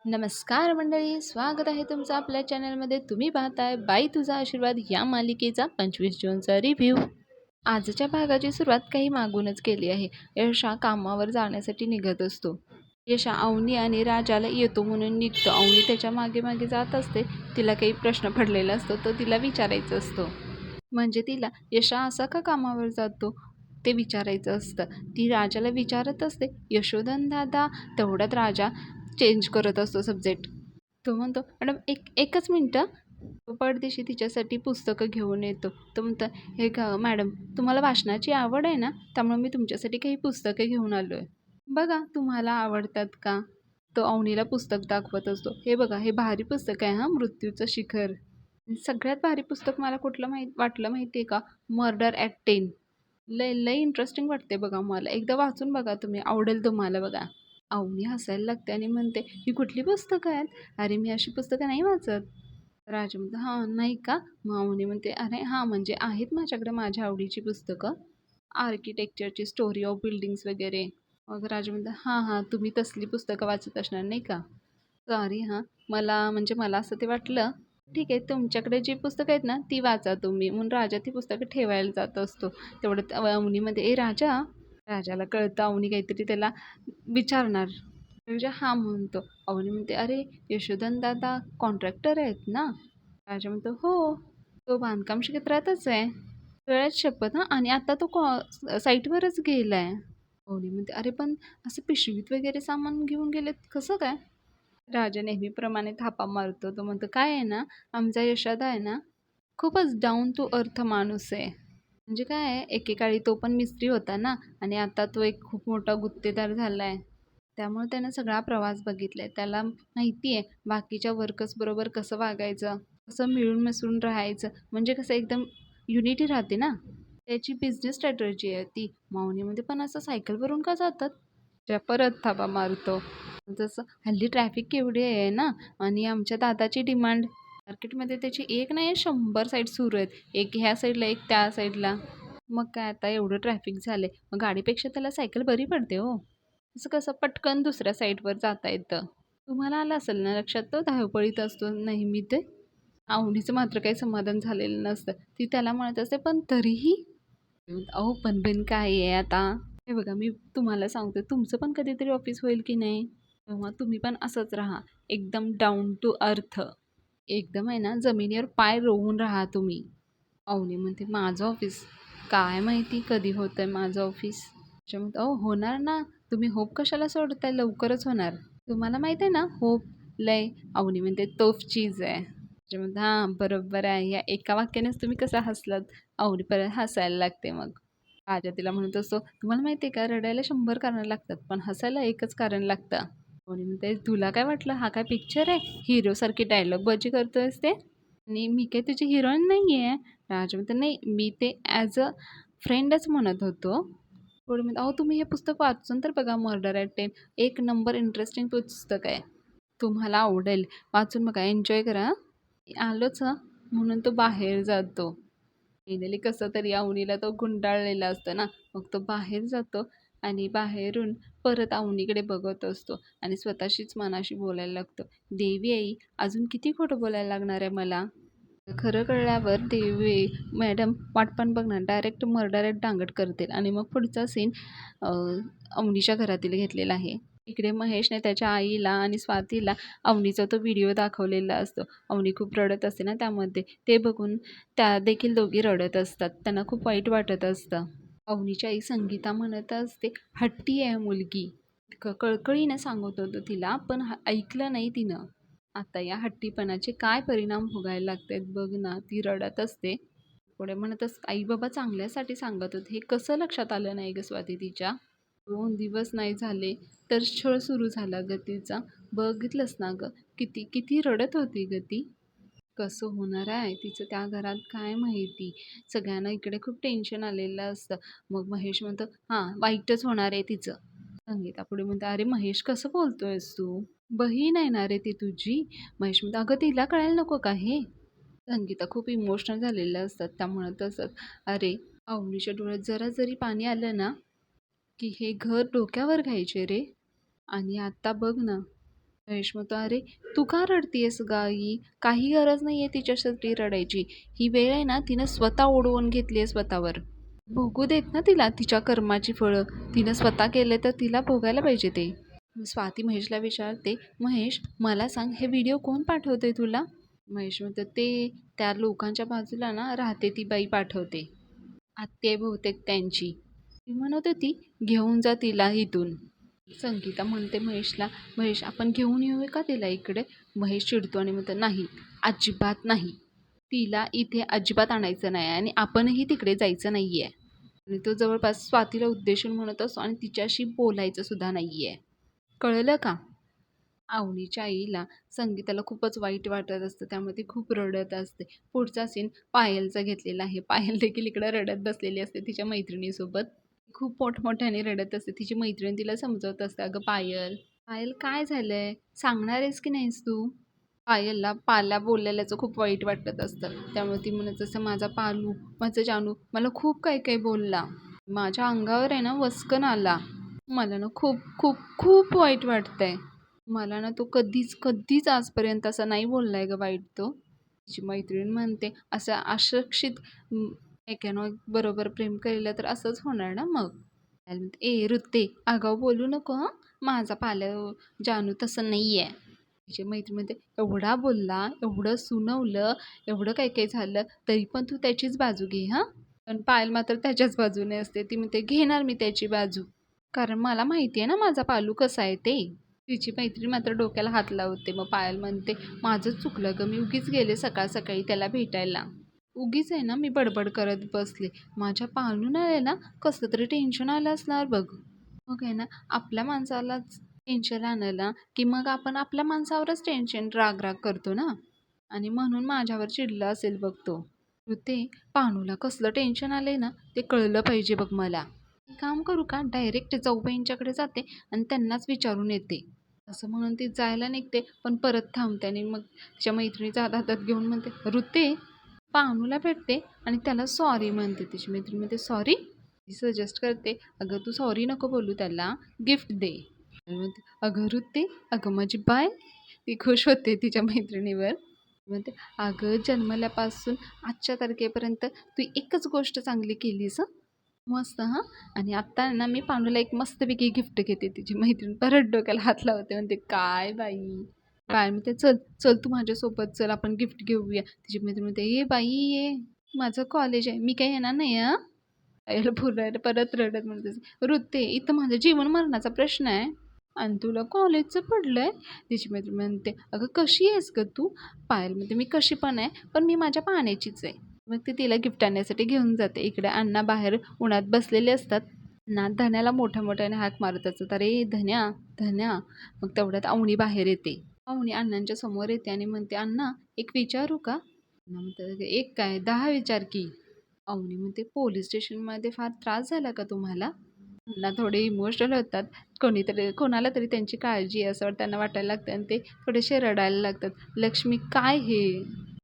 नमस्कार मंडळी, स्वागत आहे तुमचं आपल्या चॅनलमध्ये. तुम्ही पाहताय बाई तुझा आशीर्वाद या मालिकेचा 25 जूनचा रिव्ह्यू. आजच्या भागाची सुरुवात काही मागूनच केली आहे. यशा कामावर जाण्यासाठी निघत असतो. यशा अवनी आणि राजाला येतो म्हणून निघतो. अवनी त्याच्या मागे मागे जात असते. तिला काही प्रश्न पडलेला असतो तो तिला विचारायचा असतो. म्हणजे तिला यशा असा का कामावर जातो ते विचारायचं असतं. ती राजाला विचारत असते, यशोधन दादा. तेवढ्यात राजा चेंज करत असतो सब्जेक्ट. तो म्हणतो, मॅडम एकच मिनटं. तो पडदेशी तिच्यासाठी पुस्तकं घेऊन येतो. तो म्हणतो, हे का मॅडम, तुम्हाला वाचनाची आवड आहे ना, त्यामुळे मी तुमच्यासाठी काही पुस्तकं घेऊन आलो आहे. बघा तुम्हाला आवडतात का. तो अवनीला पुस्तक दाखवत असतो. हे बघा, हे भारी पुस्तक आहे, मृत्यूचं शिखर. सगळ्यात भारी पुस्तक मला कुठलं वाटलं माहिती आहे का, मर्डर ॲट 10. लय लय इंटरेस्टिंग वाटते बघा मला. एकदा वाचून बघा तुम्ही, आवडेल तुम्हाला बघा. अवनी हसायला लागते आणि म्हणते, ही कुठली पुस्तकं आहेत. अरे मी अशी पुस्तकं नाही वाचत. राजा म्हणतो, हां नाही का. मग अवनी म्हणते, अरे हां म्हणजे आहेत माझ्याकडे माझ्या आवडीची पुस्तकं, आर्किटेक्चरची, स्टोरी ऑफ बिल्डिंग्स वगैरे. मग राजा म्हणतो, हां हां तुम्ही तसली पुस्तकं वाचत असणार नाही का. सॉरी हां, मला असं ते वाटलं. ठीक आहे, तुमच्याकडे जी पुस्तकं आहेत ना ती वाचा तुम्ही. म्हणून राजा ती पुस्तकं ठेवायला जात असतो. तेवढं अवनीमध्ये, ए राजा. राजाला कळतं अवनी काहीतरी त्याला विचारणार. राजा हां म्हणतो. अवनी म्हणते, अरे यशोधन दादा कॉन्ट्रॅक्टर आहेत ना. राजा म्हणतो, हो. तो बांधकाम क्षेत्रातच आहे. वेळच शपथ हां, आणि आता तो साईटवरच गेलाय. अवनी म्हणते, अरे पण असं पिशवीत वगैरे सामान घेऊन गेलेत कसं काय. राजा नेहमीप्रमाणे थापा मारतो. तो म्हणतो, काय आहे ना, आमचा यशोदा आहे ना, खूपच डाऊन टू अर्थ माणूस आहे. म्हणजे काय आहे, एकेकाळी तो पण मिस्त्री होता ना, आणि आता तो एक खूप मोठा गुत्तेदार झाला आहे. त्यामुळे त्यानं सगळा प्रवास बघितलाय. त्याला माहिती आहे बाकीच्या वर्कर्सबरोबर कसं वागायचं, कसं मिळून मिसळून राहायचं. म्हणजे कसं एकदम युनिटी राहते ना. त्याची बिझनेस स्ट्रॅटर्जी आहे ती. माऊनीमध्ये पण असं सायकलवरून का जातात. त्या परत थापा मारतो. जसं हल्ली ट्रॅफिक केवढी आहे ना, आणि आमच्या दादाची डिमांड. मार्केटमध्ये त्याची एक नाही 100 साईड सुरू आहेत. एक ह्या साईडला, एक त्या साईडला. मग काय आता एवढं ट्रॅफिक झालंय, मग गाडीपेक्षा त्याला सायकल बरी पडते हो. असं कसं पटकन दुसऱ्या साईडवर जाता येतं. तुम्हाला आलं असेल ना लक्षात, तो धावपळीत असतो नेहमी ते. आवडीचं मात्र काही समाधान झालेलं नसतं. ती त्याला म्हणत असते, पण तरीही. अहो पण काय आहे आता. हे बघा, मी तुम्हाला सांगते, तुमचं पण कधीतरी ऑफिस होईल की नाही, तेव्हा तुम्ही पण असंच राहा, एकदम डाऊन टू अर्थ. एकदम आहे ना, जमिनीवर पाय रोवून राहा तुम्ही. अवनी म्हणते, माझं ऑफिस काय माहिती कधी होतंय माझं ऑफिस. त्याच्यामध्ये अहो होणार ना. तुम्ही होप कशाला सोडताय, लवकरच होणार. तुम्हाला माहिती आहे ना, होप लय. अवनी म्हणते, तोफ चीज आहे. त्याच्यामध्ये हां बरोबर आहे. या एका वाक्यानेच तुम्ही कसं हसलात. अवनी परत हसायला लागते. मग राजा तिला म्हणत असतो, तुम्हाला माहिती आहे का, रडायला 100 कारणं लागतात पण हसायला एकच कारण लागतं. अवनी म्हणते, तुला काय वाटलं हा काय पिक्चर आहे, हिरोसारखी डायलॉग बाजी करतोयस ते. आणि मी काय तुझी हिरोईन नाही आहे. राजा म्हणते, नाही मी ते ॲज अ फ्रेंडच म्हणत होतो. थोडी म्हणते, अहो तुम्ही हे पुस्तक वाचून तर बघा, मर्डर ॲट 10. एक नंबर इंटरेस्टिंग पुस्तक आहे. तुम्हाला आवडेल, वाचून बघा, एन्जॉय करा. आलोच हं, म्हणून तो बाहेर जातो. फायनली कसं तरी अवनीला तो गुंडाळलेला असतो ना, मग तो बाहेर जातो आणि बाहेरून परत अवनीकडे बघत असतो आणि स्वतःशीच मनाशी बोलायला लागतो, देवी आई अजून किती खोटं बोलायला लागणार आहे मला. खरं कळल्यावर देवी मॅडम वाट पण बघणार, डायरेक्ट मर्डरात डांगट करतील. आणि मग पुढचा सीन अवनीच्या घरातील घेतलेला आहे. इकडे महेशने त्याच्या आईला आणि स्वातीला अवनीचा तो व्हिडिओ दाखवलेला असतो. अवनी खूप रडत असते ना त्यामध्ये, ते बघून त्या देखील दोघी रडत असतात. त्यांना खूप वाईट वाटत असतं. अवनीची आई संगीता म्हणत असते, हट्टी आहे मुलगी. कळकळीने सांगत होतो तिला, पण ऐकलं नाही तिनं. आता या हट्टीपणाचे काय परिणाम भोगायला लागतात बघ ना. ती रडत असते. पुढे म्हणतच, आई बाबा चांगल्यासाठी सांगत होते, हे कसं लक्षात आलं नाही ग स्वाती तिच्या. 2 दिवस नाही झाले तर छळ सुरू झाला ग तिचा. बघितलंस ना ग, किती किती रडत होती ग ती. कसं होणार आहे तिचं त्या घरात काय माहिती. सगळ्यांना इकडे खूप टेन्शन आलेलं असतं. मग महेश म्हणतो, हां वाईटच होणार आहे तिचं. संगीता पुढे म्हणते, अरे महेश कसं बोलतोयस तू, बहीण आहे ना रे ती तुझी. महेश म्हणतो, अगं तिला कळायला नको का हे. संगीता खूप इमोशनल झालेल्या असतात, त्यामुळे तसंच. अरे अवनीच्या डोळ्यात जरा जरी पाणी आलं ना, की हे घर डोक्यावर घ्यायचे रे. आणि आता बघ ना, महेश म्हणतो, "अरे तू का रडतीयस ग आई? काही गरज नाहीये तिच्यासाठी रडायची. ही वेळ आहे ना तिनं स्वतः ओढवून घेतली आहे स्वतःवर. भोगू देत ना तिला तिच्या कर्माची फळं. तिनं स्वतः केले तर तिला भोगायला पाहिजे ते." स्वाती महेशला विचारते, "महेश मला सांग हे व्हिडिओ कोण पाठवतंय तुला?" महेश म्हणतो, "ते त्या लोकांच्या बाजूला ना राहते ती बाई पाठवते. आत्या आहे बहुतेक त्यांची. ती म्हणत होती घेऊन जा तिला इथून." संगीता म्हणते महेशला, "महेश आपण घेऊन येऊया का तिला इकडे?" महेश चिडतो आणि म्हणतो, "नाही, अजिबात नाही. तिला इथे अजिबात आणायचं नाही आणि आपणही तिकडे जायचं नाही आहे." आणि तो जवळपास स्वातीला उद्देशून म्हणत असतो आणि तिच्याशी बोलायचं सुद्धा नाही आहे. कळलं का? अवनीच्या आईला संगीताला खूपच वाईट वाटत असतं, त्यामुळे ती खूप रडत असते. पुढचा सीन पायलचा घेतलेला आहे. पायल देखील इकडं रडत बसलेली असते तिच्या मैत्रिणीसोबत. खूप मोठमोठ्याने रडत असते. तिची मैत्रीण तिला समजवत असते, "अगं पायल, पायल काय झालंय? सांगणार आहेस की नाहीस तू?" पायलला पाला बोललेल्याचं खूप वाईट वाटत असतं. त्यामुळे ती म्हणत असते, "माझा पालू, माझं जानू मला खूप काही काही बोलला. माझ्या अंगावर आहे ना वस्कन आला. मला ना खूप खूप खूप वाईट वाटतंय. मला ना तो कधीच कधीच आजपर्यंत असं नाही बोललाय गं वाईट तो." तिची मैत्रीण म्हणते, "असं अशिक्षित एकानं बरोबर प्रेम केलं तर असंच होणार ना मग." त्याला म्हणते, "ए वृत्ते, आगाऊ बोलू नको हं. माझा पाल्या जानू तसं नाही आहे." तिची मैत्रीण म्हणते, "एवढा बोलला, एवढं सुनवलं, एवढं काही काही झालं, तरी पण तू त्याचीच बाजू घे हां." पण पायल मात्र त्याच्याच बाजूने असते. ती म्हणते, "घेणार मी त्याची बाजू. कारण मला माहिती आहे ना माझा पालू कसा आहे ते." तिची मैत्रीण मात्र डोक्याला हात लावते. मग पायल म्हणते, "माझंच चुकलं गं. मी उगीच गेले सकाळ सकाळी त्याला भेटायला. उगीच आहे ना मी बडबड करत बसले. माझ्या पालूला आहे ना कसलं तरी टेन्शन आलं असणार बघ." मग आहे ना आपल्या माणसालाच टेन्शन आलं ना की मग आपण आपल्या माणसावरच टेन्शन राग करतो ना. आणि म्हणून माझ्यावर चिडला असेल बघ तो. ते पानूला कसलं टेन्शन आलंय ना ते कळलं पाहिजे बघ मला. एक काम करू का, डायरेक्ट जाऊबाईंच्याकडे जाते आणि त्यांनाच विचारून येते. असं म्हणून ती जायला निघते, पण परत थांबते आणि मग तिच्या मैत्रिणीचा हात हातात घेऊन म्हणते, "ऋते." पानूला भेटते आणि त्याला सॉरी म्हणते. तिची मैत्रीण म्हणते, "सॉरी?" ती सजेस्ट करते, "अगं तू सॉरी नको बोलू त्याला, गिफ्ट दे." आणि म्हणते, "अगं ऋते, अगं माझी बाय." ती खुश होते तिच्या मैत्रिणीवर. म्हणते, "अगं जन्मल्यापासून आजच्या तारखेपर्यंत तू एकच गोष्ट चांगली केलीस हं. मस्त हां. आणि आत्ता आहे ना मी पांडूला एक मस्तपैकी गिफ्ट घेते." तिची मैत्रीण परत डोक्याला हात लावते. म्हणते, "काय बाई." काय म्हणते, "चल चल तू माझ्यासोबत चल आपण गिफ्ट घेऊया." तिची मैत्रीण म्हणते, "ये बाई ये, माझं कॉलेज आहे, मी काही येणार नाही हां." याला परत रडत म्हणते, "ऋते इथं माझं जीवन मरणाचा प्रश्न आहे आणि तुला कॉलेजचं पडलंय." तिची मैत्रीण म्हणते, "अगं कशी आहेस गं तू?" पायल म्हणते, "मी कशी पण आहे, पण मी माझ्या पाण्याचीच आहे." मग ती तिला गिफ्ट आणण्यासाठी घेऊन जाते. इकडे अण्णा बाहेर उन्हात बसलेले असतात ना. धन्याला मोठ्या मोठ्याने हाक मारत असतात, "अरे धन्या, धन्या." मग तेवढ्यात अवनी बाहेर येते. अवनी अण्णांच्या समोर येते आणि म्हणते, "अण्णा एक विचारू का?" अण्णा म्हणतात, "एक काय 10 विचार की." अवनी म्हणते, "पोलीस स्टेशनमध्ये फार त्रास झाला का तुम्हाला?" अण्णा थोडे इमोशनल होतात. कोणाला तरी त्यांची काळजी आहे असं त्यांना वाटायला लागतं आणि ते थोडेसे रडायला लागतात. "लक्ष्मी काय हे?"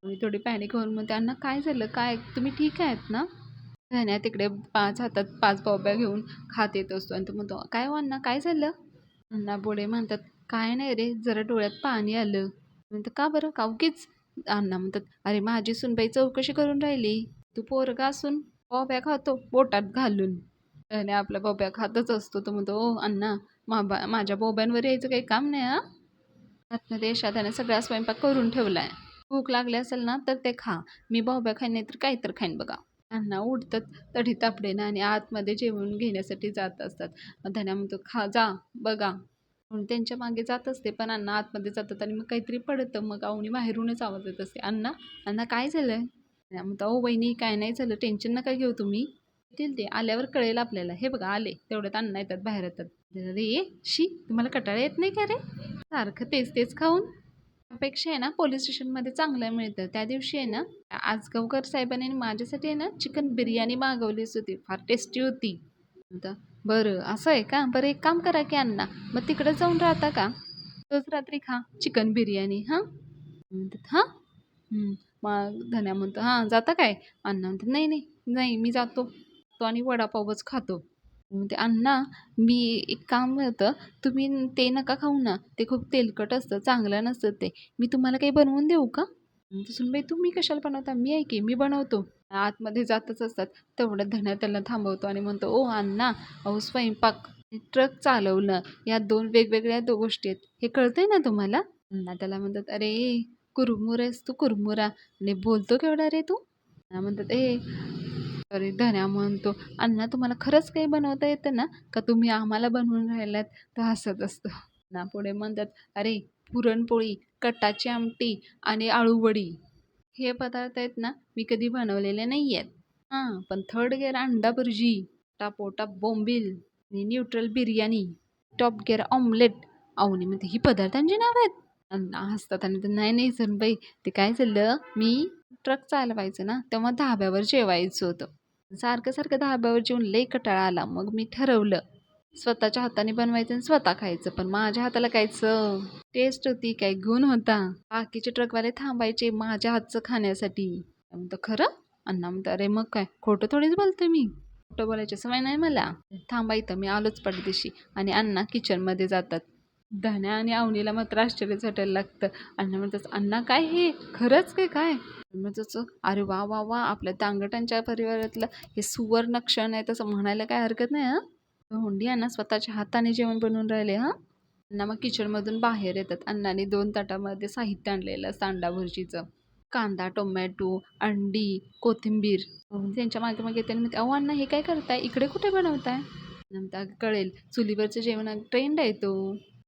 मी थोडी पॅनिक होऊन म्हणते, "अण्णा काय झालं? काय तुम्ही ठीक आहेत ना?" धन्या तिकडे 5 हातात 5 बॉब्या घेऊन खात येत असतो आणि तो म्हणतो, "काय हो अण्णा काय झालं?" अण्णा पुढे म्हणतात, "काय नाही रे, जरा डोळ्यात पाणी आलं." म्हणतं, "का बरं? का उगीच?" अण्णा म्हणतात, "अरे माझी सूनबाई चौकशी करून राहिली. तू पोरगा असून बॉब्या खातो पोटात घालून." आणि आपल्या बॉब्या खातच असतो. तो म्हणतो, "ओ अण्णा, माझ्या बॉब्यांवर यायचं काही काम नाही हां. आतमध्ये त्याने सगळा स्वयंपाक करून ठेवलाय. भूक लागली असेल ना तर ते खा. मी बॉब्या खाईन नाही तर काही तर खाईन बघा." अण्णा उठतात तडीतापडेनं आणि आतमध्ये जेवण घेण्यासाठी जात असतात. मग धन्या म्हणतो, "खा जा बघा." म्हणून त्यांच्या मागे जात असते, पण अण्णा आतमध्ये जातात आणि मग काहीतरी पडतं. मग अवनी बाहेरूनच आवाज येत असते, "अण्णा, अण्णा काय झालंय?" धन्या म्हणतो, "अहो वहिनी काय नाही झालं, टेन्शन नका घेऊ तुम्ही. येतील ते आल्यावर कळेल आपल्याला. हे बघा आले." तेवढ्यात अण्णा येतात बाहेर येतात. "अरे शी, तुम्हाला कंटाळा येत नाही का रे? सारखं तेच तेच खाऊन? त्यापेक्षा आहे ना पोलीस स्टेशनमध्ये चांगलं मिळतं." त्या दिवशी आहे ना आजगावकर साहेबांनी माझ्यासाठी आहे ना चिकन बिर्याणी मागवलीच होती. फार टेस्टी होती. म्हणता, "बरं असं आहे का? बरं एक काम करा की अण्णा, मग तिकडे जाऊन राहता का? रोज रात्री खा चिकन बिर्याणी हां." म्हणतात, "हां?" मग धन्या म्हणतो, "हां जाता काय?" अण्णा म्हणतात, "नाही नाही नाही मी जातो. तो आणि वडापावच खातो." म्हणते, "अण्णा, मी एक काम होतं, तुम्ही ते नका खाऊ ना, ते खूप तेलकट असतं, चांगलं नसतं ते. मी तुम्हाला काही बनवून देऊ का?" म्हणते सुनबाई, "तुम्ही कशाला बनवता? मी आहे की, मी बनवतो." आतमध्ये जातच असतात. तेवढ्यात धन्या त्याला थांबवतो आणि म्हणतो, "ओ अण्णा, अहो स्वयंपाक, ट्रक चालवणं या 2 वेगवेगळ्या गोष्टी आहेत. हे कळतंय ना तुम्हाला?" अण्णा त्याला म्हणतात, "अरे कुरमुर आहेस तू कुरमुरा आणि बोलतो केवढा रे तू?" अण्णा म्हणतात, अरे धन्या म्हणतो, "अण्णा तुम्हाला खरंच काही बनवता येतं ना? का तुम्ही आम्हाला बनवून राहिलात?" तर हसत असतो. अण्णा पुढे म्हणतात, "अरे पुरणपोळी, कटाची आमटी आणि अळूवडी हे पदार्थ आहेत ना, मी कधी बनवलेले नाही आहेत. हां, पण थर्ड गिअर अंडा भुर्जी, टापोटा बोंबील आणि neutral biryani, top gear omelette." Avani म्हणते, "ही पदार्थांची नावं आहेत?" अण्णा हसतात आणि म्हणतात, "नाही, नाही सुनबाई, ते काय झालं, मी ट्रक चालवायचं ना, तेव्हा धाब्यावर जेवायचं होतं. सारखं सारखं धाब्यावर जेवून लई कंटाळा आला. मग मी ठरवलं स्वतःच्या हाताने बनवायचं आणि स्वतः खायचं. पण माझ्या हाताला काय चव, टेस्ट होती, काय गुण होता. बाकीचे ट्रकवाले थांबायचे माझ्या हातचं खाण्यासाठी." म्हणतो, "खरं?" अण्णा म्हणतो, "अरे मग काय, खोटं थोडीच बोलते मी. खोटं बोलायची सवय नाही मला. थांबा इथं, मी आलोच पटदिशी." आणि अण्णा किचनमध्ये जातात. धन्या आणि अवनीला मात्र आश्चर्यच वाटायला लागतं. अण्णा म्हणतात, "अण्णा काय हे? खरंच काय काय?" म्हणतात, "अरे वा वा वा, आपल्या दांगटांच्या परिवारातलं हे सुवर्ण क्षण आहे तसं म्हणायला काय हरकत नाही हां." हुंडी अण्णा स्वतःच्या हाताने जेवण बनवून राहिले हां. अण्णा मग किचनमधून बाहेर येतात. अण्णाने 2 ताटामध्ये साहित्य आणलेलं असतं अंडा भुर्जीचं. कांदा, टोमॅटो, अंडी, कोथिंबीर. त्यांच्या मागे मागे येते आणि म्हणते, "अहो अण्णा, हे काय करताय? इकडे कुठे बनवताय?" नंतर कळेल, चुलीवरचं जेवण ट्रेंड आहे तो.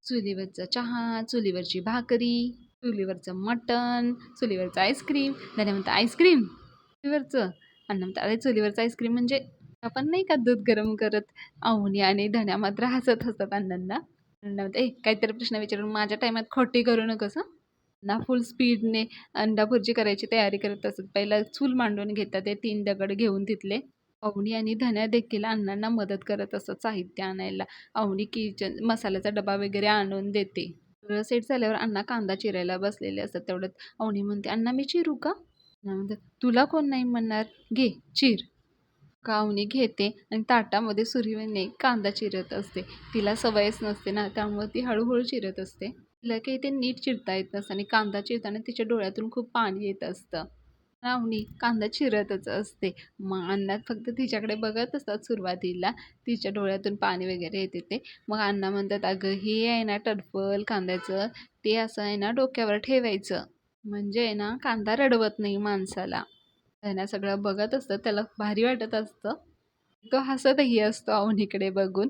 चुलीवरचा चहा, चुलीवरची भाकरी, चुलीवरचं मटण, चुलीवरचं आईस्क्रीम. धन्या म्हणतो, "आईस्क्रीम? चुलीवरचं?" अण्णा म्हणतात, "अरे चुलीवरचं आईस्क्रीम म्हणजे आपण नाही का दूध गरम करत." अवनी आणि धन्या मात्र हसत हसतात अण्णांना. अण्णा म्हणतात, काहीतरी प्रश्न विचारून माझ्या टायमात खोटी करू नकोस हं." ना फुल स्पीडने अंडा भुर्जी करायची तयारी करत असत. पहिला चूल मांडून घेतात ते 3 दगड घेऊन तिथले. अवनी आणि धन्या देखील अण्णांना मदत करत असत साहित्य आणायला. अवनी किचन मसाल्याचा डबा वगैरे आणून देते. सगळं सेट झाल्यावर अण्णा कांदा चिरायला बसलेले असतात. तेवढ्यात अवनी म्हणते, "अण्णा मी चिरू का?" अण्णा म्हणतात, "तुला कोण नाही म्हणणार, घे चिर." अवनी घेते आणि ताटामध्ये सुरीने कांदा चिरत असते. तिला सवयच नसते ना, त्यामुळे ती हळूहळू चिरत असते. तिला काही ते नीट चिरता येत नसतं आणि कांदा चिरताना तिच्या डोळ्यातून खूप पाणी येत असतं. अवनी कांदा चिरतच असते. मग अण्णा फक्त तिच्याकडे बघत असतात सुरुवातीला. तिच्या डोळ्यातून पाणी वगैरे येते ते. मग अण्णा म्हणतात, "अगं हे आहे ना टरफल कांद्याचं, ते असं आहे ना डोक्यावर ठेवायचं. म्हणजे आहे ना कांदा रडवत नाही माणसाला." त्यानं सगळं बघत असतं. त्याला भारी वाटत असतं. तो हसतही असतो अवनीकडे बघून.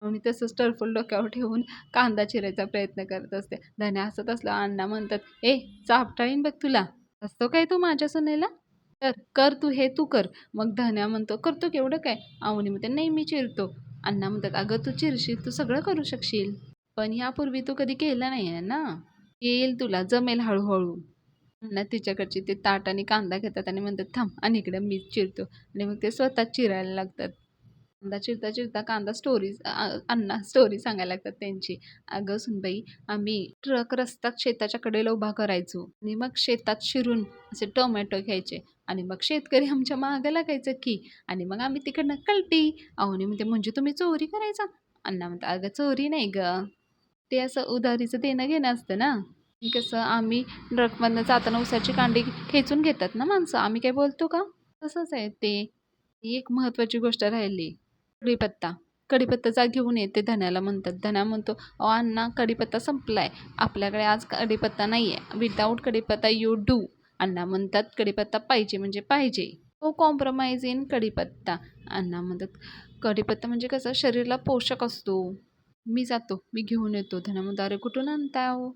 अवनी तसंच टरफल डोक्यावर ठेवून कांदा चिरायचा प्रयत्न करत असते. धन्या हसत असल्यावर अण्णा म्हणतात, चापटाळीन बघ तुला. हसतो काय तू माझ्या सुनेला? कर, कर तू हे तू कर." मग धन्या म्हणतो, "करतो की एवढं काय?" अवनी म्हणते, "नाही मी चिरतो." अण्णा म्हणतात, "अगं तू चिरशील, तू सगळं करू शकशील. पण यापूर्वी तू कधी केलं नाहीये ना. येईल तुला, जमेल हळू." अण्णा तिच्याकडची ते ताट आणि कांदा घेतात आणि म्हणतात, "थांब आणि इकडे मीच चिरतो." आणि मग ते स्वतः चिरायला लागतात. कांदा चिरता चिरता कांदा अण्णा स्टोरी सांगायला लागतात त्यांची. "अगं सुनबाई, आम्ही ट्रक रस्त्यात शेताच्या कडेला उभा करायचो आणि मग शेतात शिरून असे टोमॅटो घ्यायचे आणि मग शेतकरी आमच्या मागं लागायचं की आणि मग आम्ही तिकडनं कल्टी." अवनी म्हणते, "म्हणजे तुम्ही चोरी करायचा?" अण्णा म्हणतात, "अगं चोरी नाही गं, ते असं उधारीचं देणं घेणं असतं ना. कसं आम्ही ट्रकमधनं जाताना उसाची कांडी खेचून घेतात ना माणसं, आम्ही काय बोलतो का? तसंच आहे ते." ही एक महत्त्वाची गोष्ट राहिली. कढीपत्ता. कढीपत्ता घेऊन ये ते धन्याला म्हणतात. धन्या म्हणतो, "अहो अण्णा कढीपत्ता संपलाय. आपल्याकडे आज कढीपत्ता नाही आहे. विदाऊट कढीपत्ता यू डू." अण्णा म्हणतात, "कढीपत्ता पाहिजे म्हणजे पाहिजे. नो कॉम्प्रोमाइज इन कढीपत्ता." अण्णा म्हणतात, "कढीपत्ता म्हणजे कसं शरीराला पोषक असतो." "मी जातो, मी घेऊन येतो." धन्या म्हणतो, "अरे कुठून आणताय हो?"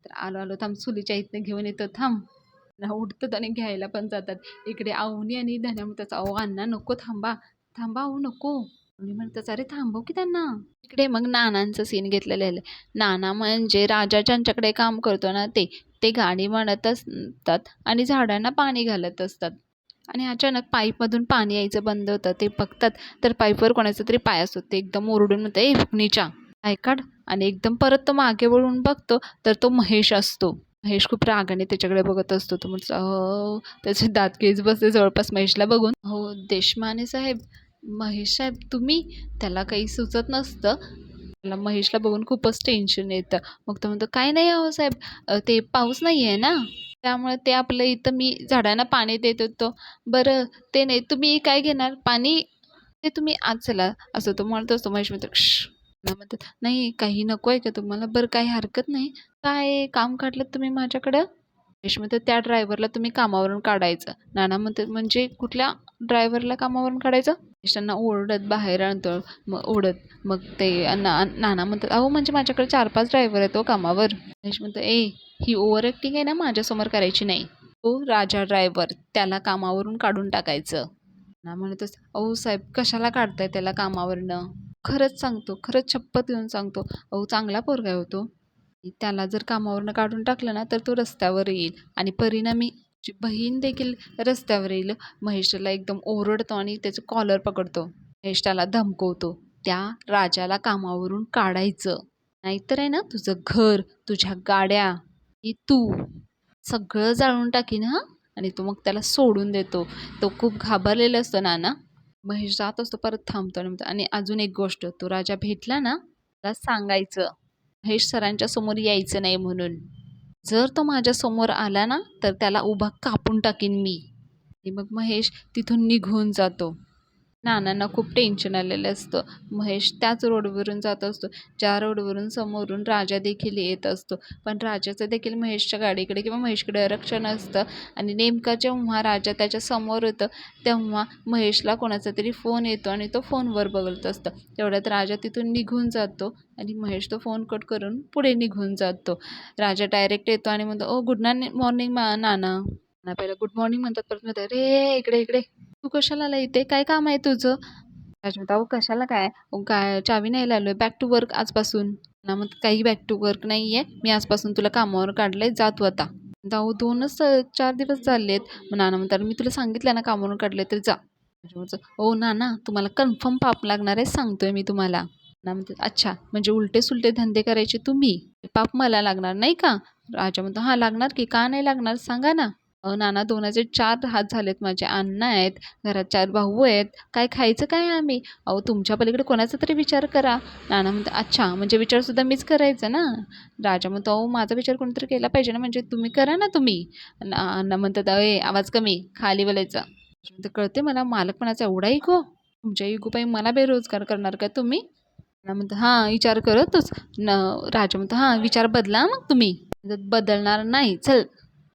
तर "आलो, आलो थांब चुलीच्या इथनं घेऊन येतो थांब." उठतात आणि घ्यायला पण जातात. इकडे अवनी आणि धन्या म्हणतात, "अहो अण्णा नको थांबा, थांबा अहो नको." अवनी म्हणतात, "अरे थांबव की त्यांना." इकडे मग नानांचं सीन घेतलेलं आहे. नाना म्हणजे राजा ज्यांच्याकडे काम करतो ना ते. ते गाणी म्हणत असतात आणि झाडांना पाणी घालत असतात. आणि अचानक पाईपमधून पाणी यायचं बंद होतं. ते बघतात तर पाईपवर कोणाचा तरी पाय असतो. ते एकदम ओरडून म्हणतं, "नीचा पाय काढ." आणि एकदम परत तो मागे वळून बघतो तर तो महेश असतो. महेश खूप रागाने त्याच्याकडे बघत असतो. तो म्हणतो, त्याचे दात केस बसले जवळपास महेशला बघून. "हो देशमाने साहेब, महेश साहेब तुम्ही? त्याला काही सुचत नसतं. त्याला महेशला बघून खूपच टेन्शन येतं. मग तो म्हणतो, "काय नाही अहो साहेब, ते पाऊस नाही आहे ना, त्यामुळे ते आपलं इथं मी झाडांना पाणी देत होतो. बरं ते नाही, तुम्ही काय घेणार? पाणी ते तुम्ही आत चला." असं तो म्हणत असतो. महेश म्हणतो, "श्श." नाना म्हणतात, "नाही, काही नको आहे का तुम्हाला? बरं काही हरकत नाही. काय काम काढलंत तुम्ही माझ्याकडं?" महेश म्हणतो, "त्या ड्रायव्हरला तुम्ही कामावरून काढायचं." नाना म्हणतात, "म्हणजे कुठल्या ड्रायव्हरला कामावरून काढायचं?" महेश ओरडत बाहेर आणतो. मग ओढत मग ते नाना म्हणतात, "अहो म्हणजे माझ्याकडे 4-5 ड्रायव्हर आहेत हो कामावर." महेश म्हणतो, ही ओव्हर ॲक्टिंग आहे ना माझ्यासमोर करायची नाही. तो राजा ड्रायव्हर त्याला कामावरून काढून टाकायचं. ना म्हणत "अहो साहेब कशाला काढताय त्याला कामावरनं?" खरंच सांगतो, खरंच शपथ घेऊन सांगतो. अहो चांगला पोरगा आहे हो त्याला जर कामावरनं काढून टाकलं ना तर तो रस्त्यावर येईल आणि परिणामी तुझी बहीण देखील रस्त्यावर येईल. महेश त्याला एकदम ओरडतो आणि त्याचं कॉलर पकडतो. महेश त्याला धमकवतो. त्या राजाला कामावरून काढायचं. नाहीतर आहे ना तुझं घर, तुझ्या गाड्या, आणि तू सगळं जाळून टाकीन हां. आणि तो मग त्याला सोडून देतो. तो खूप घाबरलेला असतो नाना. महेश जात असतो परत थांबतो आणि म्हणतो, आणि अजून एक गोष्ट, तो राजा भेटला ना त्याला सांगायचं महेश सरांच्या समोर यायचं नाही म्हणून. जर तो माझ्या समोर आला ना तर त्याला उभा कापून टाकीन मी. आणि मग महेश तिथून निघून जातो. नानांना खूप टेन्शन आलेलं असतं. महेश त्याच रोडवरून जात असतो, ज्या रोडवरून समोरून राजा देखील येत असतो. पण राजाचं देखील महेशच्या गाडीकडे किंवा महेशकडे लक्ष नसतं आणि नेमका जेव्हा राजा त्याच्या समोर येतो, तेव्हा महेशला कोणाचा तरी फोन येतो आणि तो फोनवर बघत असतं. तेवढ्यात राजा तिथून निघून जातो आणि महेश तो फोन कट करून पुढे निघून जातो. राजा डायरेक्ट येतो आणि म्हणतो, "ओ गुड मॉर्निंग नाना." नाना पहिलं गुड मॉर्निंग म्हणतात, परत म्हणतात, "रे इकडे इकडे." "तू कशाला आला इथे? काय काम आहे तुझं?" राज म्हणतो, "अहो कशाला काय? अहो काय चावी न्यायला आलोय. बॅक टू वर्क आजपासून." ना म्हणतात, "काही बॅक टू वर्क नाहीये. मी आजपासून तुला कामावर काढलंय. जा तू आता." म्हणतो, "अहो 2च 4 दिवस झालेत." मग नाना म्हणतात, "मी तुला सांगितलं ना कामावरून काढलंय तर जा." राज म्हणतो, "ओ नाना तुम्हाला कन्फर्म पाप लागणार आहे सांगतोय मी तुम्हाला." नाना म्हणतात, "अच्छा म्हणजे उलटे-सुलटे धंदे करायचे तुम्ही. पाप मला लागणार नाही का?" राजा म्हणतो, "हां लागणार की. का नाही लागणार सांगा ना." नाना 2चे 4 हात झालेत माझे. अण्णा आहेत, घरात 4 भाऊ आहेत. काय खायचं काय आम्ही? अहो तुमच्या पलीकडे कोणाचा तरी विचार करा." नाना म्हणतात, "अच्छा म्हणजे विचारसुद्धा मीच करायचा ना?" राजा म्हणतो, "अहो माझा विचार कोणीतरी केला पाहिजे ना, म्हणजे तुम्ही करा ना तुम्ही." अण्णा म्हणतात, आवाज कमी, खाली बोलायचा." राजा म्हणतो, "कळते मला मालकपणाचा एवढा इगो? तुमच्या इगोपायी मला बेरोजगार करणार का तुम्ही?" अण्णा म्हणतात, "हां विचार करतोच." न राजा म्हणतो, "हां विचार बदला मग तुम्ही." म्हणतात, "बदलणार नाही चल."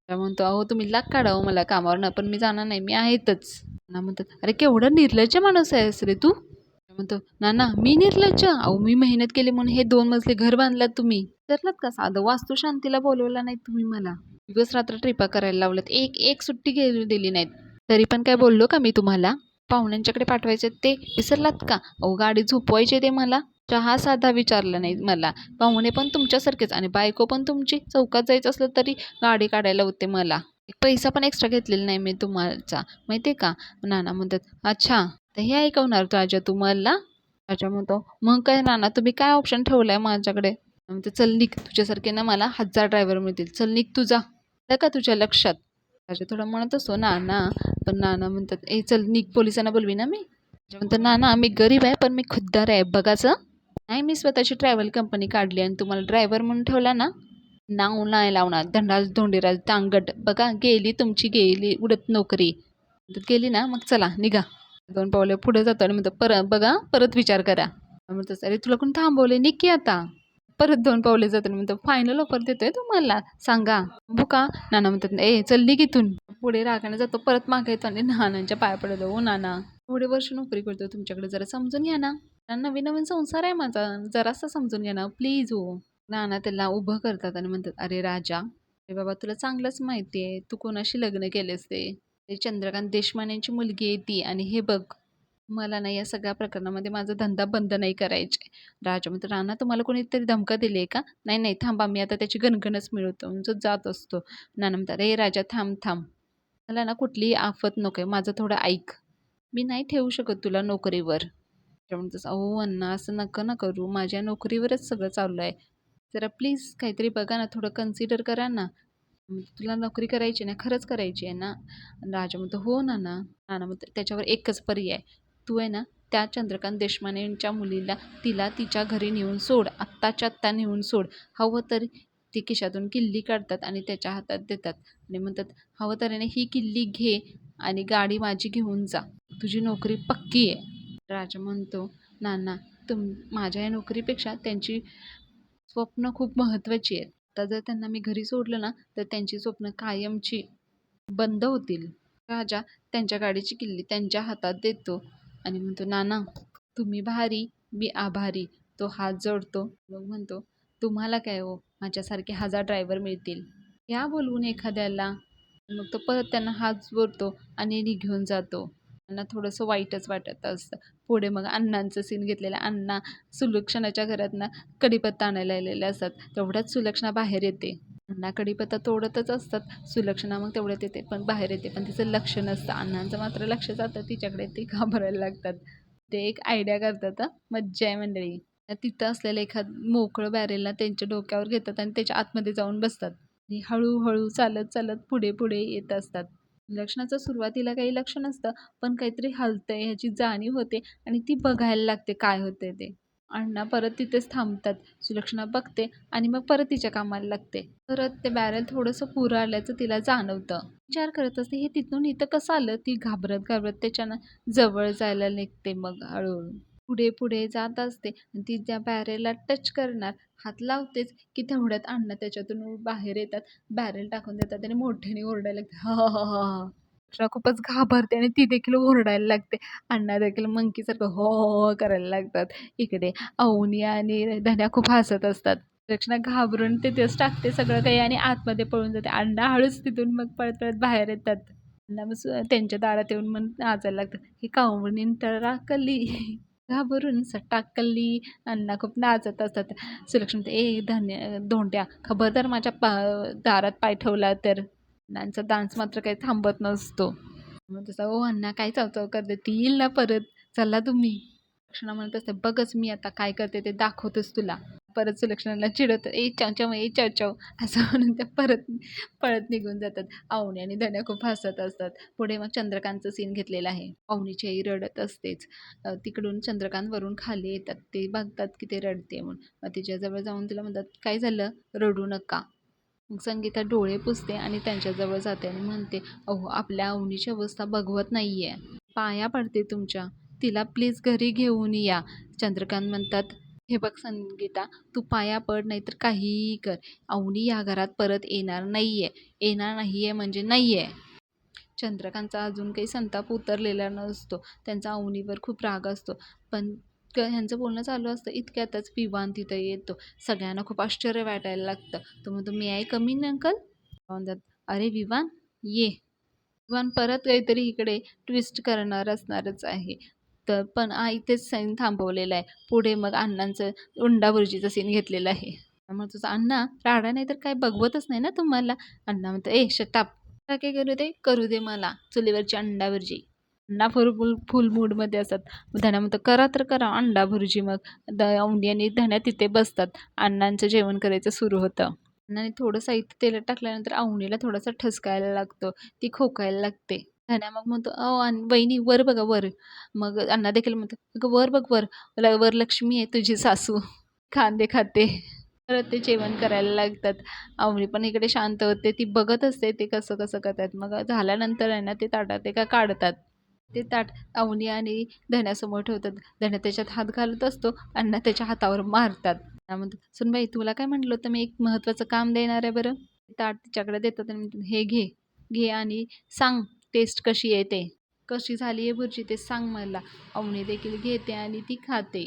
राजा म्हणतो, "अहो तुम्ही लाग काढा हो मला कामावरनं, पण मी जाणार नाही, मी आहेतच." नाना म्हणतात, "अरे केवढं निर्लज्ज माणूस आहेस रे तू." राजा म्हणतो, "नाना मी निर्लज्ज? अहो मी मेहनत केली म्हणून हे 2 मजले घर बांधलात तुम्ही. विसरलात का साधं वास्तुशांतीला बोलवलं नाही तुम्ही मला. दिवस रात्र ट्रिपा करायला लावल्यात. एक एक सुट्टी दिली नाहीत. तरी पण काय बोललो का मी तुम्हाला? पाहुण्यांच्याकडे पाठवायचे ते विसरलात का? अहो गाडी झोपवायचे ते मला. चहा साधा विचारला नाही मला. पाहुणे पण तुमच्यासारखेच आणि बायको पण तुमची. चौकात जायचं असलं तरी गाडी काढायला होते मला. एक पैसा पण एक्स्ट्रा घेतलेला नाही मी तुम्हाचा माहिती आहे का?" नाना म्हणतात, "अच्छा तर हे ऐकवणार राजा तू मला?" राजा म्हणतो, "मग काय नाना तुम्ही काय ऑप्शन ठेवलाय माझ्याकडे?" म्हणतो, "चल निघ तुझ्यासारखे ना मला 1000 ड्रायव्हर मिळतील. चल निघ तू आलं का तुझ्या लक्षात?" राजा थोडा म्हणत असतो, "नाना." पण नाना म्हणतात, चल निघ पोलिसांना बोलवी ना मी." राजा म्हणतो, "नाना मी गरीब आहे पण मी खुद्दार आहे बघाचं. नाही मी स्वतःची ट्रॅव्हल कंपनी काढली आणि तुम्हाला ड्रायव्हर म्हणून ठेवला ना, नाव नाही लावणार. धनराज धोंडीराज दांगट बघा गेली तुमची गेली उडत नोकरी. तर गेली ना मग चला निघा." 2 पावले पुढे जातो आणि म्हणतो, "परत बघा परत विचार करा." म्हणतो, "अरे तुला कोण थांबवले? निघ की आता." परत 2 पावले जातो आणि म्हणतो, "फायनल ऑफर देतोय तुम्हाला सांगा." "बुका." नाना म्हणतात, चल निघ इथून." पुढे रागाने जातो परत मागे येतो आणि नानांच्या पाया पडतो, "ओ नाना एवढे वर्ष नोकरी करतोय तुमच्याकडे जरा समजून घ्या ना. नवीन नवीन संसार आहे माझा जरासा समजून घ्या ना प्लीज हो." नाना त्याला उभं करतात आणि म्हणतात, "अरे राजा, अरे बाबा तुला चांगलंच माहिती आहे तू कोणाशी लग्न केलेस ते. ते चंद्रकांत देशमानेंची मुलगी आहे ती आणि हे बघ मला नाही या सगळ्या प्रकरणामध्ये माझा धंदा बंद नाही करायचा आहे." राजा म्हणतो, "राणा तुम्हाला कोणीतरी धमका दिली आहे का?" "नाही नाही थांबा मी आता त्याची गणगणच मिळवतो." जो जात असतो. नाना म्हणतात, राजा थांब थांब मला ना कुठलीही आफत नको आहे माझं थोडं ऐक. मी नाही ठेवू शकत तुला नोकरीवर." राजा म्हणतो, "अहो अण्णा असं नका ना करू माझ्या नोकरीवरच सगळं चाललं आहे. जरा प्लीज काहीतरी बघा ना थोडं कन्सिडर करा ना. तुला नोकरी करायची ना खरंच करायची आहे ना?" राजा म्हणतो, "हो नाना." नाना म्हणतो, "त्याच्यावर एकच पर्याय तू आहे ना त्या चंद्रकांत देशपांडेंच्या मुलीला तिला तिच्या घरी नेऊन सोड, आत्ताच्या आत्ता नेऊन सोड. हवं तर ती खिशातून किल्ली काढतात आणि त्याच्या हातात देतात आणि म्हणतात, हवं तर ही किल्ली घे आणि गाडी माझी घेऊन जा, तुझी नोकरी पक्की आहे. राजा म्हणतो, नाना माझ्या या नोकरीपेक्षा त्यांची स्वप्न खूप महत्त्वाची आहेत. आता जर त्यांना मी घरी सोडलं ना तर त्यांची स्वप्न कायमची बंद होतील. राजा त्यांच्या गाडीची किल्ली त्यांच्या हातात देतो आणि म्हणतो, नाना तुम्ही भारी, मी आभारी. तो हात जोडतो. मग म्हणतो, तुम्हाला काय हो, माझ्यासारखे 1000 ड्रायव्हर मिळतील, या बोलवून एखाद्याला. मग तो परत त्यांना हात जोडतो आणि निघून जातो. त्यांना थोडंसं वाईटच वाटत असतं. पुढे मग अण्णांचं सीन घेतलेलं. अण्णा सुलक्षणाच्या घरातनं कढीपत्ता आणायला आलेले असतात. तेवढ्यात सुलक्षणा बाहेर येते. अण्णा कढीपत्ता तोडतच असतात. सुलक्षणा मग तेवढ्यात येते, पण बाहेर येते, पण तिचं लक्ष नसतं. अण्णांचं मात्र लक्ष जातं तिच्याकडे. ते घाबरायला लागतात. ते एक आयडिया करतात. मज्जा आहे मंडळी. तिथं असलेलं एखाद मोकळं बॅरेलला त्यांच्या डोक्यावर घेतात आणि त्याच्या आतमध्ये जाऊन बसतात आणि हळूहळू चालत चालत पुढे पुढे येत असतात. लक्षणाचं सुरुवातीला काही लक्ष नसतं, पण काहीतरी हलतंय ह्याची जाणीव होते आणि ती बघायला लागते काय होते ते. अण्णा परत तिथेच थांबतात. सुलक्षणा बघते आणि मग परत तिच्या कामाला लागते. परत ते बॅरेल थोडंसं पुरं आल्याचं तिला जाणवतं. विचार करत असते, हे तिथून इथं कसं आलं. ती घाबरत घाबरत त्याच्यानं जवळ जायला निघते. मग हळूहळू पुढे पुढे जात असते आणि ती त्या बॅरेलला टच करणार, हात लावतेच की तेवढ्यात अण्णा त्याच्यातून बाहेर येतात, बॅरेल टाकून देतात आणि मोठ्याने ओरडायला लागते, हा हा हा हा. अक्षरा खूपच घाबरते आणि ती देखील ओरडायला लागते. अण्णा देखील मंकीसारखं हो हो हो करायला लागतात. इकडे अवनी आणि धन्या खूप हसत असतात. रक्षणा घाबरून तिथेच टाकते सगळं काही आणि आतमध्ये पळून जाते. अण्णा हळूच तिथून मग पळत पळत बाहेर येतात. अण्णा मग त्यांच्या दारात येऊन मग नाचायला लागतात, ही कावणीन टराकली, घाबरून सटाकली. अण्णा खूप नाचत असतात. सुलक्षणा म्हणते, ए धोंड्या, खबरदार माझ्या दारात पाय ठेवला तर. अण्णांचा डान्स मात्र काही थांबत नसतो. मग तसं ओ अण्णा काय चावचाव करते, ती येईल ना परत, चला तुम्ही. सुलक्षणा म्हणत असते, बघच मी आता काय करते ते दाखवतेच तुला. परत सुलक्षणाला चिडवत, ए चाव ए चाव असं म्हणून त्या परत पळत निघून जातात. अवनी आणि धन्या खूप हसत असतात. पुढे मग चंद्रकांतचं सीन घेतलेलं आहे. अवनीची आई रडत असतेच. तिकडून चंद्रकांत वरून खाली येतात. ते बघतात की ते रडते म्हणून. मग तिच्याजवळ जाऊन तिला म्हणतात, काय झालं, रडू नका. मग संगीता डोळे पुसते आणि त्यांच्याजवळ जाते आणि म्हणते, अहो आपल्या अवनीची अवस्था बघवत नाहीये, पाया पडते तुमच्या, तिला प्लीज घरी घेऊन या. चंद्रकांत म्हणतात, हे बघ संगीता, तू पाया पड नाहीतर काहीही कर, अवनी या घरात परत येणार नाहीये म्हणजे नाहीये. चंद्रकांतचा अजून काही संताप उतरलेला नसतो. त्यांचा अवनीवर खूप राग असतो. पण ह्यांचं बोलणं चालू असतं, इतक्यातच विवान तिथं येतो. सगळ्यांना खूप आश्चर्य वाटायला लागतं. तो म्हणतो, मी आहे कमी अंकल. म्हणतात, अरे विवान ये. विवान परत काहीतरी इकडे ट्विस्ट करणार असणारच आहे. तर पण इथेच सीन थांबवलेला आहे. पुढे मग अण्णांचं उंडाबुर्जीचं सीन घेतलेलं आहे. मग तुझा अण्णा राडा नाही तर काय बघवतच नाही ना तुम्हाला. अण्णा म्हणतो, ए शटाप, काय करू दे मला चुलीवरची अंडा भुर्जी. अण्णा फुल मूडमध्ये असतात. मग धन्या म्हणतो, करा तर करा अंडा भुर्जी. मग अवनी आणि धन्या तिथे बसतात. अण्णांचं जेवण करायचं सुरू होतं. अण्णाने थोडं साहित्य तेलात टाकल्यानंतर अवनीला थोडासा ठसकायला लागतो. ती खोकायला लागते. धन्या मग म्हणतो, वहिनी वर बघा वर. मग अण्णा देखील म्हणतो, अगं वर बघ वर, वरलक्ष्मी आहे तुझी सासू, कांदे खाते. परत ते जेवण करायला लागतात. अवनी पण इकडे शांत होते. ती बघत असते ते कसं कसं करतात. मग झाल्यानंतर आहे ना ते ताटात एका काढतात. ते ताट अवनी आणि धन्यासमोर ठेवतात. धन्या त्याच्यात हात घालत असतो. अण्णा त्याच्या हातावर मारतात. म्हणतात, सुनबाई तुला काय म्हटलं होतं, मी एक महत्त्वाचं काम देणार आहे बरं. ताट तिच्याकडे देतात आणि म्हणतात, हे घे घे आणि सांग टेस्ट कशी आहे ते, कशी झाली आहे भुर्जी ते सांग मला. अवनी देखील घेते आणि ती खाते.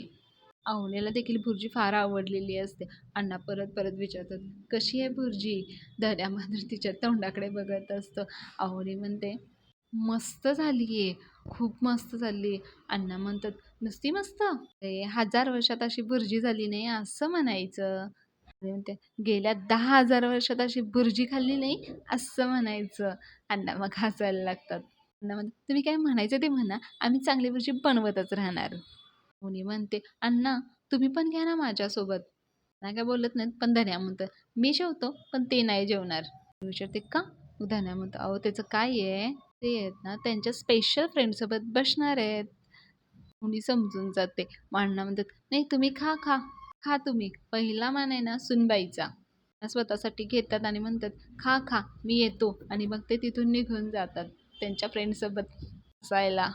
अवनीला देखील भुर्जी फार आवडलेली असते. अण्णा परत परत विचारतात, कशी आहे भुर्जी. धन्या मात्र तिच्या तोंडाकडे बघत असतो. अवनी म्हणते, मस्त झाली आहे, खूप मस्त झाली आहे. अण्णा म्हणतात, नुसती मस्त, 1000 वर्षात अशी भुर्जी झाली नाही असं म्हणायचं. आणि म्हणते, गेल्या 10,000 वर्षात अशी भुर्जी खाल्ली नाही असं म्हणायचं. अण्णा मग हसायला लागतात. अण्णा म्हणतात, तुम्ही काय म्हणायचं ते म्हणा, आम्ही चांगली भुर्जी बनवतच राहणार. मुनी म्हणते, अण्णा तुम्ही पण घ्या ना माझ्यासोबत. नाही काय बोलत नाहीत, पण धन्या म्हणतं, मी जेवतो पण ते नाही जेवणार. विचारते, का. मग धन्या म्हणतो, अहो त्याचं काय आहे, ते आहेत ना त्यांच्या स्पेशल फ्रेंडसोबत बसणार आहेत. कोणी समजून जाते. मांडणं म्हणतात, "नाही तुम्ही खा, खा. खा तुम्ही." पहिला मान आहे ना सुनबाईचा. स्वतःसाठी घेतात आणि म्हणतात, "खा, खा. मी येतो." आणि मग ते तिथून निघून जातात त्यांच्या फ्रेंड्ससोबत बसायला.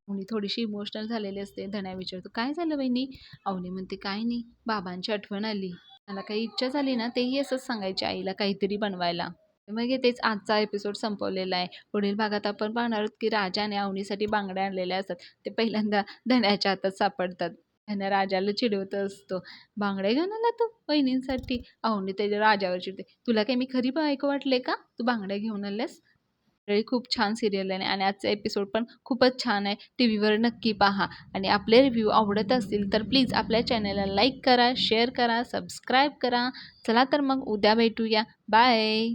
अवनी थोडीशी इमोशनल झालेली असते. धन्या विचारतो, "काय झालं वहिनी?" अवनी म्हणते, "काय नाही. बाबांची आठवण आली. मला काही इच्छा झाली ना, तेही असंच सांगायचे आईला काहीतरी बनवायला." मग तेच आजचा एपिसोड संपवलेला आहे. पुढील भागात आपण पाहणार आहोत, की राजाने अवनीसाठी बांगड्या आणलेल्या असतात. ते पहिल्यांदा धन्याच्या हातात सापडतात. धन्या राजाला चिडवत असतो, "बांगड्या घेऊन आला तू वहिनींसाठी?" अवनी त्याच्या राजावर चिडते, "तुला काही मी खरी बायको वाटले का? तू बांगड्या घेऊन आल्यास?" मंडळी खूप छान सिरियल आहे आणि आजचा एपिसोड पण खूपच छान आहे. टीव्हीवर नक्की पहा आणि आपले रिव्ह्यू आवडत असतील तर प्लीज आपल्या चॅनलला लाईक करा, शेअर करा, सबस्क्राईब करा. चला तर मग उद्या भेटूया. बाय.